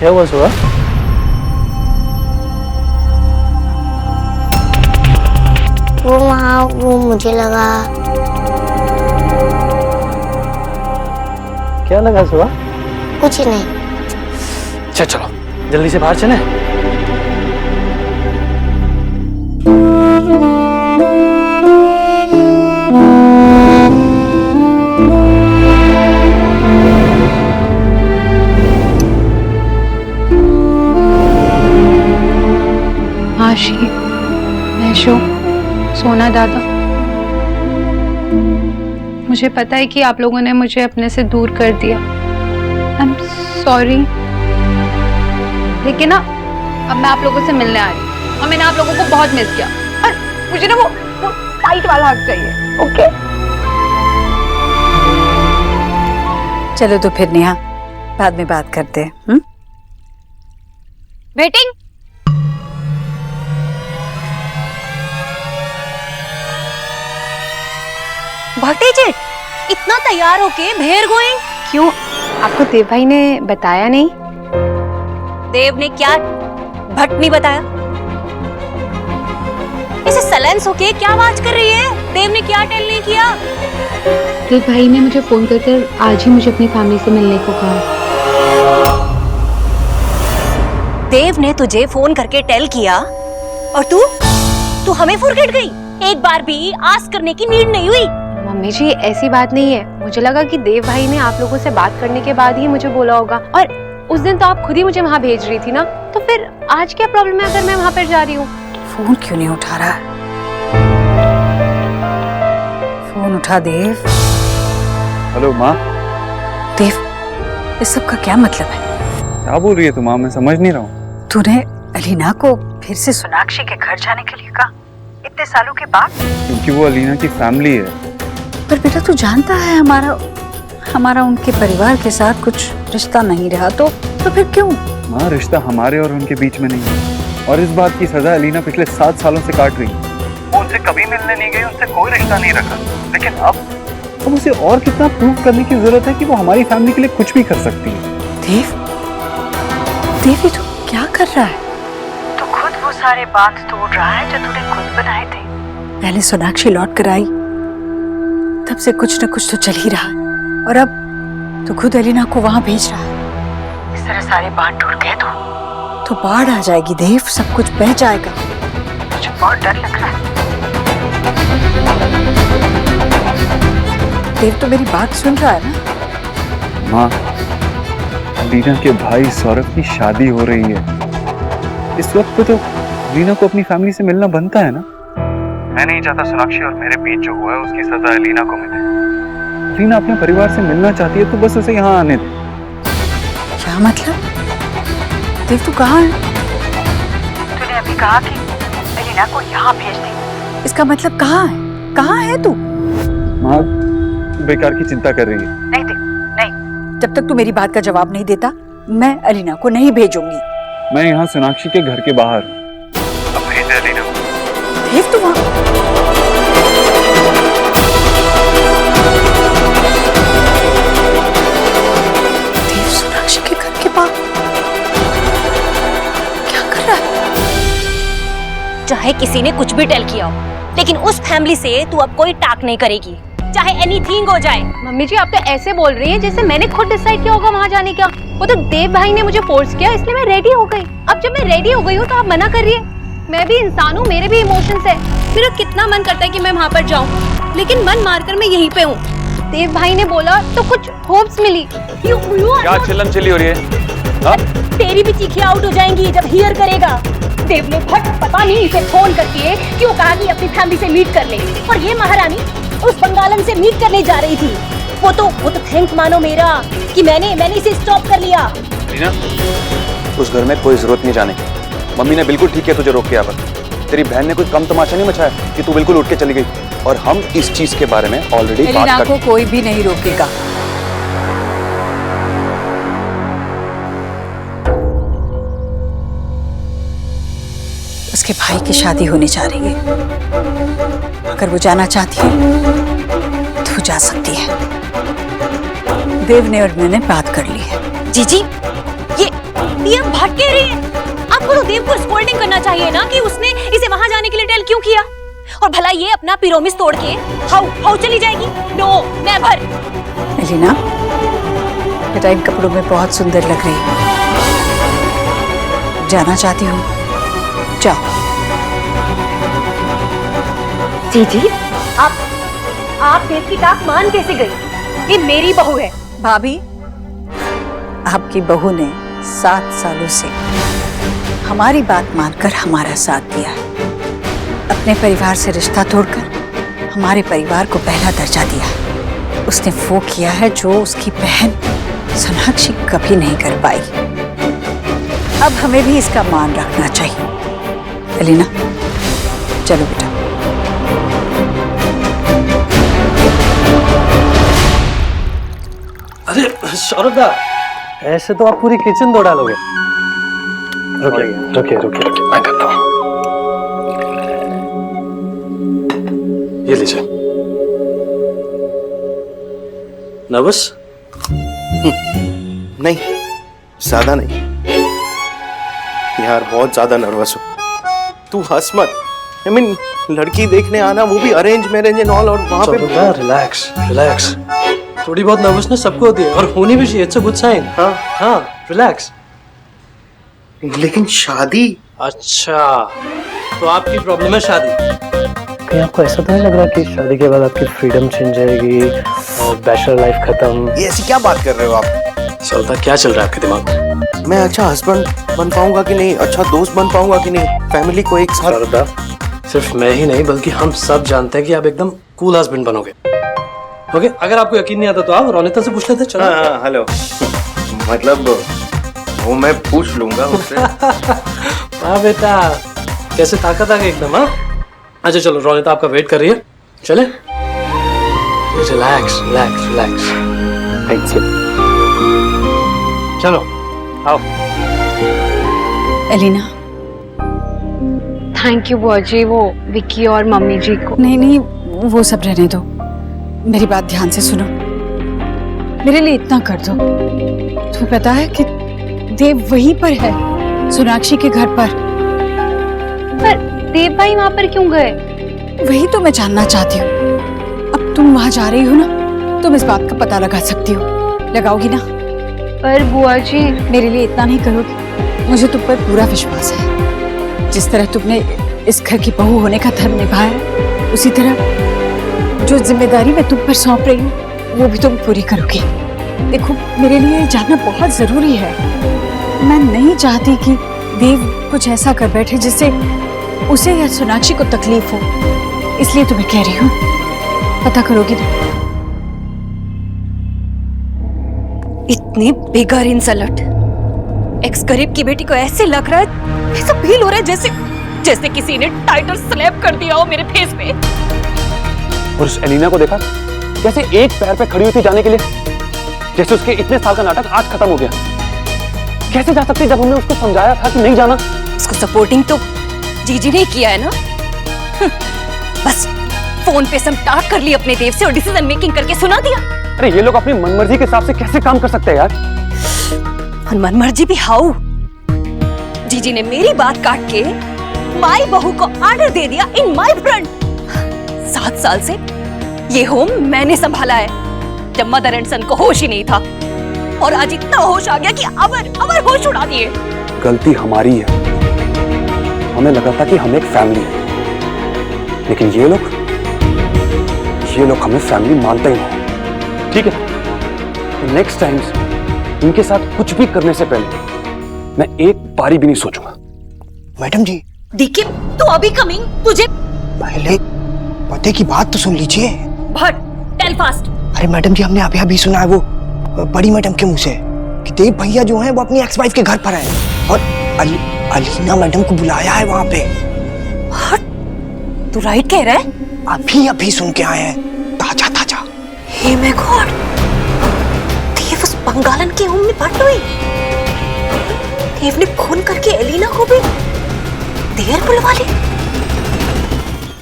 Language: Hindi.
क्या हुआ सुबह? वो मुझे लगा। क्या लगा सुबह? कुछ नहीं। चलो जल्दी से बाहर चले। आशी, मैशो, सोना दादा, मुझे पता है कि आप लोगों ने मुझे अपने से दूर कर दिया। I am sorry. लेकिन ना अब मैं आप लोगों से मिलने आ रही हूँ और मैंने आप लोगों को बहुत मिस किया और मुझे ना वो टाइट वाला हक चाहिए। ओके? चलो तो फिर नेहा, बाद में बात करते हैं। वेटिंग। भट्टीजी, इतना तैयार होके भेर गोइंग क्यों? आपको देव भाई ने बताया नहीं? देव ने क्या भट्ट नहीं बताया? इसे सलेंस होके क्या आवाज कर रही है? देव ने क्या टेल नहीं किया? देव भाई ने मुझे फोन कर आज ही मुझे अपनी फैमिली से मिलने को कहा। देव ने तुझे फोन करके टेल किया और तू हमें फॉरगेट गई? एक बार भी आस्क करने की नीड नहीं हुई? मम्मी जी ऐसी बात नहीं है। मुझे लगा कि देव भाई ने आप लोगों से बात करने के बाद ही मुझे बोला होगा और उस दिन तो आप खुद ही मुझे वहाँ भेज रही थी ना, तो फिर आज क्या प्रॉब्लम है अगर मैं वहाँ पर जा रही हूँ? फोन क्यों नहीं उठा रहा? फोन उठा देव। हेलो माँ। देव, इस सब का क्या मतलब है? क्या बोल रही है तू माँ? मैं समझ नहीं रहा हूँ। तूने अलीना को फिर से सोनाक्षी के घर जाने के लिए कहा इतने सालों के बाद? क्योंकि वो अलीना की फैमिली है। पर बेटा तू जानता है हमारा उनके परिवार के साथ कुछ रिश्ता नहीं रहा, तो फिर क्यों? माँ, रिश्ता हमारे और उनके बीच में नहीं है और इस बात की सजा अलीना पिछले 7 सालों से काट रही है। वो उनसे कभी मिलने नहीं गई, उनसे कोई रिश्ता नहीं रखा, लेकिन अब उसे और कितना प्रूव करने की जरूरत है कि वो हमारी फैमिली के लिए कुछ भी कर सकती है। देव, ये तू क्या कर रहा है? तू खुद वो सारे बात तोड़ रहा है जो तूने खुद बनाए थे। पहले सोनाक्षी लौट कर आई, तब से कुछ न कुछ तो चल ही रहा है और अब तो खुद अलीना को वहां भेज रहा है। इस तरह सारे बांध टूट गए तो बाढ़ आ जाएगी देव, सब कुछ बह जाएगा। मुझे बहुत डर लग रहा है। देव तो मेरी बात सुन रहा है ना? माँ, अलीना के भाई सौरभ की शादी हो रही है। इस वक्त पे तो अलीना को अपनी फैमिली से मिलना बनता है ना। मैं नहीं चाहता सोनाक्षी और मेरे बीच जो हुआ है उसकी सजा अलीना को मिले। अलीना अपने परिवार से मिलना चाहती है तो बस उसे यहाँ आने दे। क्या मतलब? देव तू कहाँ है? तूने अभी कहा कि अलीना को यहाँ भेज दे, इसका मतलब कहाँ है तू? माँ, बेकार की चिंता कर रही है। नहीं देव, नहीं, जब तक तू मेरी बात का जवाब नहीं देता मैं अलीना को नहीं भेजूंगी। मैं यहाँ सोनाक्षी के घर के बाहर हूँ। अब भेज दे अलीना। देव तू वहाँ सोनाक्षी के घर के पास क्या कर रहा है? चाहे किसी ने कुछ भी टेल किया हो, लेकिन उस फैमिली से तू अब कोई टाक नहीं करेगी, चाहे एनीथिंग हो जाए। मम्मी जी आप तो ऐसे बोल रही हैं जैसे मैंने खुद डिसाइड किया होगा वहाँ जाने का। वो तो देव भाई ने मुझे फोर्स किया, इसलिए मैं रेडी हो गई। अब जब मैं रेडी हो गई हूँ तो आप मना कर रही है? मैं भी इंसान हूँ, मेरे भी इमोशंस है। मेरा कितना मन करता है कि मैं वहाँ पर जाऊँ, लेकिन मन मारकर मैं यहीं पे हूँ। देव भाई ने बोला तो कुछ होप्स मिली। क्या चिल्लम चिल्ली हो रही है? तेरी भी चीखें आउट हो जाएंगी जब हियर करेगा। देव ने भट्ट पता नहीं इसे फोन करके क्यों कहा कि अपनी फैमिली से मीट कर ले, और ये महारानी उस बंगालन से मीट करने जा रही थी। वो तो थैंक मानो मेरा कि मैंने इसे स्टॉप कर लिया। उस घर में कोई जरूरत नहीं जाने की। मम्मी ने बिल्कुल ठीक किया तुझे रोक के यहाँ पर। तेरी बहन ने कोई कम तमाशा नहीं मचाया कि तू बिल्कुल उठ के चली गई, और हम इस चीज के बारे में ऑलरेडी बात कर। को कोई भी नहीं रोकेगा। उसके भाई की शादी होने जा रही है, अगर वो जाना चाहती है तो जा सकती है। देव ने और मैंने बात कर ली है। जीजी, ये हम भटक कह रही है। आपको तो देव को स्कोल्डिंग करना चाहिए ना कि उसने इसे वहां जाने के लिए टेल क्यों किया। और भला ये अपना पिरोमिस तोड़ के हाउ चली जाएगी। No never. एलिना, बेटा इन कपड़ों में बहुत सुंदर लग रही है। जाना चाहती हूँ, जाओ। जी आप देव की टाक मान कैसे गई? ये मेरी बहू है। भाभी, आपकी बहू ने 7 सालों से हमारी बात मानकर हमारा साथ दिया है। अपने परिवार से रिश्ता तोड़कर हमारे परिवार को पहला दर्जा दिया। उसने वो किया है जो उसकी बहन सोनाक्षी कभी नहीं कर पाई। अब हमें भी इसका मान रखना चाहिए। एलिना, चलो बेटा। अरे सौरभ दा, ऐसे तो आप पूरी किचन दो डालोगे। रुकिए, मैं करता हूँ। ये लीजिए। नर्वस? नहीं, ज्यादा नहीं यार, बहुत ज्यादा नर्वस हूँ। तू हंस मत। I mean, लड़की देखने आना, वो भी अरेंज मैरिज एंड ऑल, और वहाँ पे रिलैक्स। थोड़ी बहुत नर्वसनेस सबको होती है और होनी भी चाहिए। It's a good sign. हाँ, रिलैक्स। लेकिन शादी? अच्छा, तो आपकी प्रॉब्लम है शादी। कहीं आपको ऐसा तो नहीं लग रहा कि शादी के बाद आपकी फ्रीडम छिन जाएगी और बैचलर लाइफ खत्म? ये ऐसी क्या बात कर रहे हो आप? सौरभ, क्या चल रहा है आपके दिमाग में? मैं अच्छा हस्बैंड बन पाऊंगा कि नहीं, अच्छा दोस्त बन पाऊंगा कि नहीं, फैमिली को एक साथ। सौरभ, सिर्फ मैं ही नहीं बल्कि हम सब जानते हैं कि आप एकदम कूल हस्बैंड बनोगे। ओके, अगर आपको यकीन नहीं आता तो आप रोनिता से पूछ लेते। चलो। हाँ, हेलो। मतलब वो मैं पूछ लूंगा उससे। हाँ बेटा, कैसे ताकत आ गई एकदम। हाँ, अच्छा चलो, रोनिता आपका वेट कर रही है, चले। रिलैक्स। चलो आओ। एलिना, थैंक यू बुआ जी, वो विक्की और मम्मी जी को। नहीं, वो सब रहने दो। मेरी बात ध्यान से सुनो। मेरे लिए इतना कर दो। तुम्हें पता है कि देव वहीं पर है, सोनाक्षी के घर पर। पर देव भाई वहाँ पर क्यों गए? वही तो मैं जानना चाहती हूँ। अब तुम वहाँ जा रही हो ना, तुम इस बात का पता लगा सकती हो। लगाओगी ना? पर बुआ जी, मेरे लिए इतना नहीं करोगी? मुझे तुम पर पूरा विश्वास है। जिस तरह तुमने इस घर की बहू होने का धर्म निभाया, उसी तरह जो जिम्मेदारी मैं तुम पर सौंप रही हूँ वो भी तुम पूरी करोगी। देखो, मेरे लिए ये जानना बहुत जरूरी है। मैं नहीं चाहती कि देव कुछ ऐसा कर बैठे जिससे उसे या सोनाक्षी को तकलीफ हो, इसलिए तुम्हें कह रही हूँ, पता करोगी ना? इतनी बेकार इंसल्ट। एक्स गरीब की बेटी को ऐसे लग रहा है, ऐसा फील हो रहा है जैसे किसी ने टाइटर स्लैप कर दिया हो मेरे फेस पे। और उस एलिना को देखा कैसे एक पैर पे खड़ी हुई थी जाने के लिए, जैसे उसके इतने साल का नाटक आज खत्म हो गया। कैसे जा सकती जब हमने उसको समझाया था कि नहीं जाना। उसको सपोर्टिंग तो जीजी ने किया है ना। बस फोन पे सब टाक कर ली अपने देव से और डिसीजन मेकिंग करके सुना दिया। अरे ये लोग अपनी मनमर्जी के हिसाब से कैसे काम कर सकते हैं यार। और मनमर्जी भी हाउ? जीजी ने मेरी बात काट के माई बहू को ऑर्डर दे दिया इन माई फ्रंट। 7 साल से ये होम मैंने संभाला है, जब मदर एंड सन को होश ही नहीं था, और आज इतना होश आ गया कि अवर होश उड़ा दिए। गलती हमारी है, हमें लगा था कि हम एक फैमिली है, लेकिन ये लोग हमें फैमिली मानते ही नहीं। ठीक है, तो नेक्स्ट टाइम इनके साथ कुछ भी करने से पहले मैं एक बारी भी नहीं सोचूंगा। मैडम जी, देखिए तू अभी कमिंग, तुझे पहले पते की बात तो सुन लीजिए। भट टेल फास्ट। अरे मैडम जी, हमने अभी सुना है वो बड़ी मैडम के मुंह से कि देव भैया जो हैं वो अपनी एक्स वाइफ के घर पर हैं और अलीना मैडम को बुलाया है वहां पे। तू राइट कह रहा है? अभी सुन के आए हैं, ताजा। हे माय गॉड, देव उस बंगालन के होम में भट हुई। देव ने फोन करके एलिना को भी देर बुलवा ली।